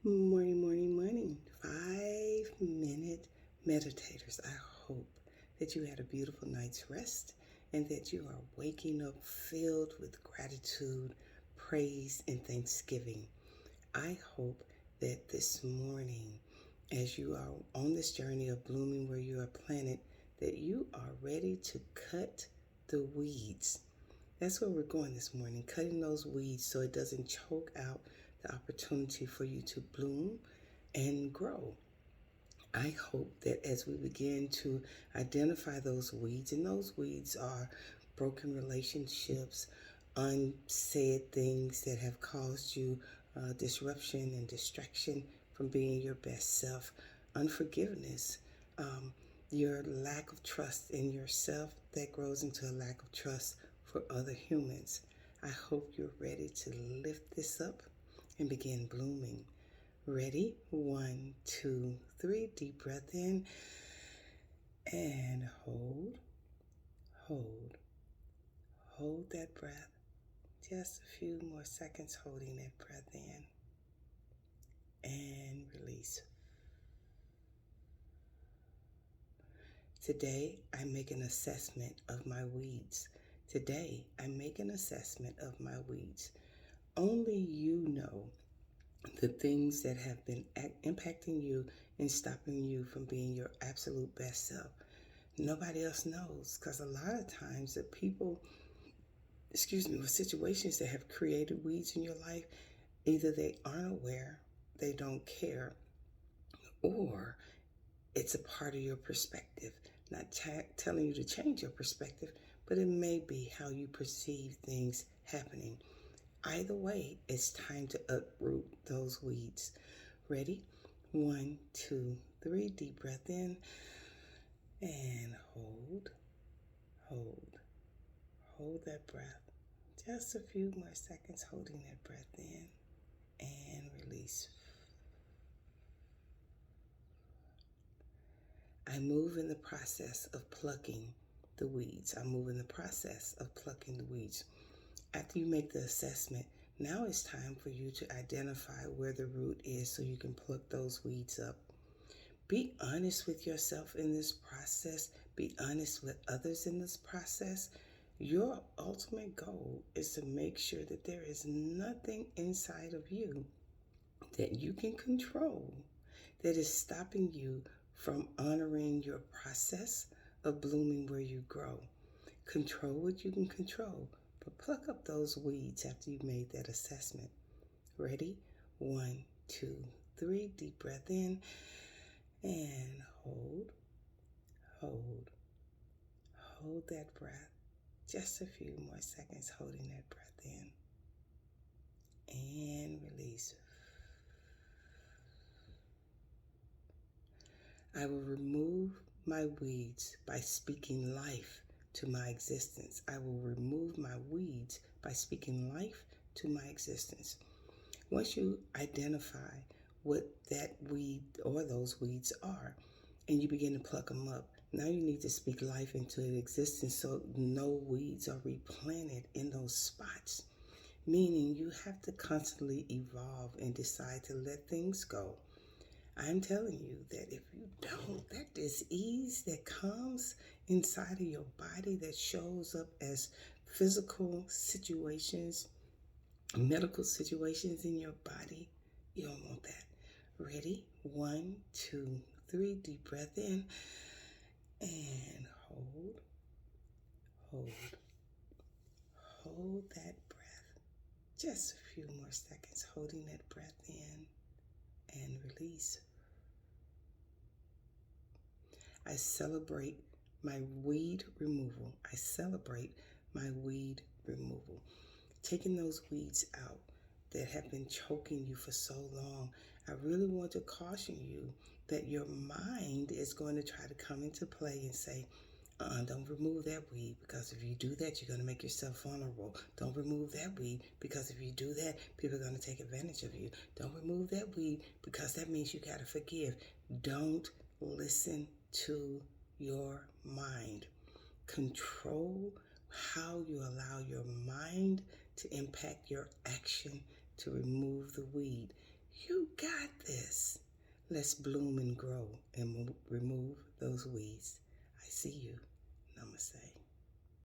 Morning, morning, morning. 5-minute meditators. I hope that you had a beautiful night's rest and that you are waking up filled with gratitude, praise, and thanksgiving. I hope that this morning, as you are on this journey of blooming where you are planted, that you are ready to cut the weeds. That's where we're going this morning, cutting those weeds so it doesn't choke out the opportunity for you to bloom and grow. I hope that as we begin to identify those weeds, and those weeds are broken relationships, unsaid things that have caused you disruption and distraction from being your best self, unforgiveness, um, your lack of trust in yourself that grows into a lack of trust for other humans. I hope you're ready to lift this up and begin blooming. Ready? 1, 2, 3. Deep breath in and hold, hold, hold that breath. Just a few more seconds holding that breath in and release. Today, I make an assessment of my weeds. Today, I make an assessment of my weeds. Only you know the things that have been impacting you and stopping you from being your absolute best self. Nobody else knows, because a lot of times the people, with situations that have created weeds in your life, either they aren't aware, they don't care, or it's a part of your perspective. Not telling you to change your perspective, but it may be how you perceive things happening. Either way, it's time to uproot those weeds. Ready? 1, 2, 3. Deep breath in and hold, hold, hold that breath. Just a few more seconds holding that breath in and release. I move in the process of plucking the weeds. I move in the process of plucking the weeds. After you make the assessment, now it's time for you to identify where the root is so you can pluck those weeds up. Be honest with yourself in this process. Be honest with others in this process. Your ultimate goal is to make sure that there is nothing inside of you that you can control that is stopping you from honoring your process of blooming where you grow. Control what you can control, but pluck up those weeds after you've made that assessment. Ready? 1, 2, 3. Deep breath in and hold, hold, hold that breath. Just a few more seconds holding that breath in and release. I will remove my weeds by speaking life to my existence. I will remove my weeds by speaking life to my existence. Once you identify what that weed or those weeds are, and you begin to pluck them up, now you need to speak life into existence so no weeds are replanted in those spots. Meaning you have to constantly evolve and decide to let things go. I'm telling you that if you don't, that dis-ease that comes inside of your body that shows up as physical situations, medical situations in your body, you don't want that. Ready? 1, 2, 3. Deep breath in and hold, hold, hold that breath. Just a few more seconds holding that breath in and release. I celebrate my weed removal. I celebrate my weed removal. Taking those weeds out that have been choking you for so long. I really want to caution you that your mind is going to try to come into play and say, don't remove that weed, because if you do that, you're going to make yourself vulnerable. Don't remove that weed, because if you do that, people are going to take advantage of you. Don't remove that weed, because that means you got to forgive. Don't listen to your mind. Control how you allow your mind to impact your action to remove the weed. You got this. Let's bloom and grow and remove those weeds. I see you. Namaste.